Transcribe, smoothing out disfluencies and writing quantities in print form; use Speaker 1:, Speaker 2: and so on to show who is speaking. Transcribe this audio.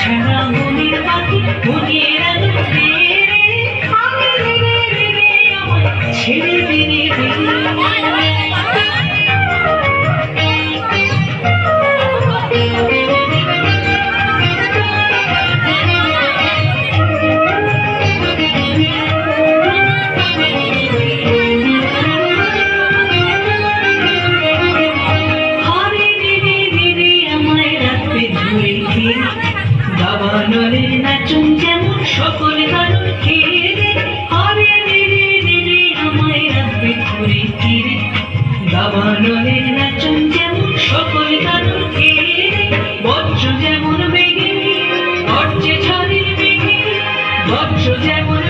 Speaker 1: ছাড়া মনের পাখি মনের আলো রে রে আমি রে রে রে রে আমার ছেড়ে দিনে দাবানলের নাচন যেমন সকল কারণ খেয়ে রে আরে রে রে রে রে আমায় রাখবে ধরে ফিরে দাবানলের নাচন যেমন সকল কারণ খেয়ে রে বজ্র যেমন বেগে গর্জে ঝড়ের বেগে বজ্র যেমন